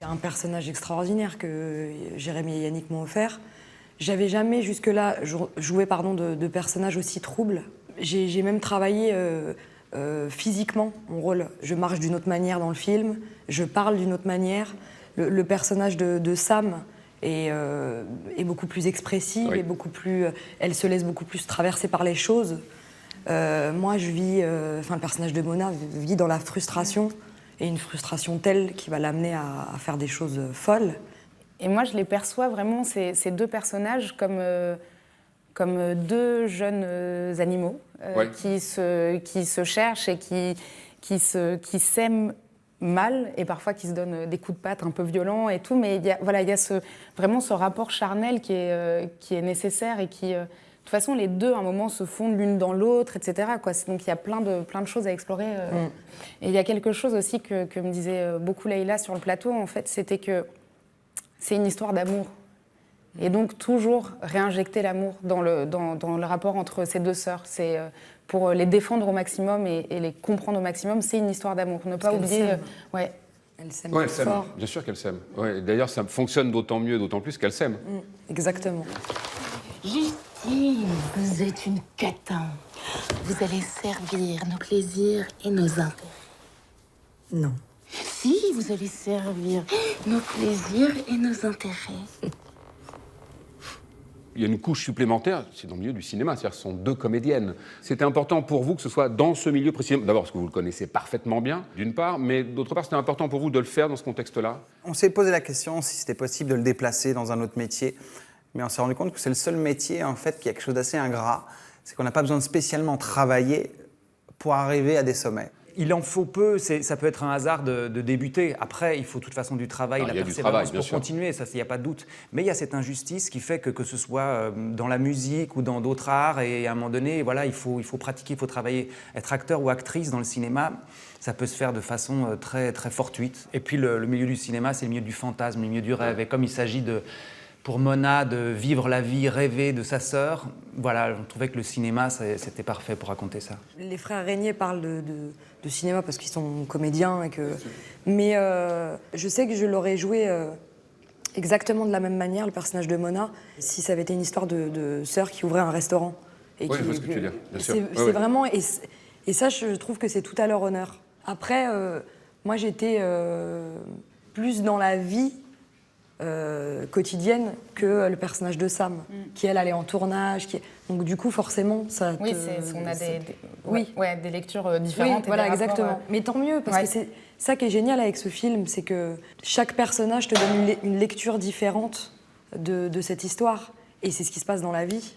C'est un personnage extraordinaire que Jérémy et Yannick m'ont offert. J'avais jamais jusque-là joué de personnages aussi troubles. J'ai même travaillé physiquement mon rôle. Je marche d'une autre manière dans le film, je parle d'une autre manière. Le personnage de Sam est beaucoup plus expressive, Oui. et elle se laisse beaucoup plus traverser par les choses. Moi, le personnage de Mona vit dans la frustration, et une frustration telle qui va l'amener à faire des choses folles. Et moi, je les perçois vraiment, ces deux personnages, comme deux jeunes animaux Ouais. qui se cherchent et qui s'aiment mal, et parfois qui se donnent des coups de patte un peu violents et tout. Mais il y a vraiment ce rapport charnel qui est nécessaire et qui... de toute façon, les deux, à un moment, se fondent l'une dans l'autre, etc. Donc, il y a plein de choses à explorer. Et il y a quelque chose aussi que me disait beaucoup Leïla sur le plateau, en fait, c'était que c'est une histoire d'amour. Et donc, toujours réinjecter l'amour dans le rapport entre ces deux sœurs. C'est pour les défendre au maximum et les comprendre au maximum, c'est une histoire d'amour. Ne pas oublier... ouais. Elle s'aime Ouais, elle s'aime. fort. Bien sûr qu'elle s'aime. Ouais, d'ailleurs, ça fonctionne d'autant mieux, d'autant plus qu'elle s'aime. Exactement. Justine, vous êtes une catin. Vous allez servir nos plaisirs et nos intérêts. Non. Si, vous allez servir nos plaisirs et nos intérêts. Il y a une couche supplémentaire, c'est dans le milieu du cinéma, c'est-à-dire que ce sont deux comédiennes. C'était important pour vous que ce soit dans ce milieu précisément, d'abord parce que vous le connaissez parfaitement bien, d'une part, mais d'autre part, c'était important pour vous de le faire dans ce contexte-là. On s'est posé la question si c'était possible de le déplacer dans un autre métier, mais on s'est rendu compte que c'est le seul métier en fait qui a quelque chose d'assez ingrat, c'est qu'on n'a pas besoin de spécialement travailler pour arriver à des sommets. Il en faut peu, ça peut être un hasard de débuter. Après, il faut de toute façon du travail, Alors, la il y a du persévérance travail, bien pour sûr. continuer, ça, il n'y a pas de doute. Mais il y a cette injustice qui fait que ce soit dans la musique ou dans d'autres arts, et à un moment donné, voilà, il faut pratiquer, il faut travailler. Être acteur ou actrice dans le cinéma, ça peut se faire de façon très, très fortuite. Et puis le milieu du cinéma, c'est le milieu du fantasme, le milieu du rêve. Et comme il s'agit pour Mona de vivre la vie rêvée de sa sœur, voilà, on trouvait que le cinéma, c'était parfait pour raconter ça. Les frères Régnier parlent de cinéma parce qu'ils sont comédiens. Mais je sais que je l'aurais joué exactement de la même manière, le personnage de Mona, si ça avait été une histoire de sœur qui ouvrait un restaurant. Oui, je vois ce que tu veux dire, bien sûr. C'est Ouais. vraiment... Et ça, je trouve que c'est tout à leur honneur. Après, moi, j'étais plus dans la vie quotidienne que le personnage de Sam, qui, elle, allait en tournage. Donc, du coup, forcément, ça te... Oui, on a Oui. des lectures différentes. Oui, voilà, et des rapports, exactement. Mais tant mieux, parce Ouais. que c'est ça qui est génial avec ce film, c'est que chaque personnage te donne une lecture différente de cette histoire. Et c'est ce qui se passe dans la vie.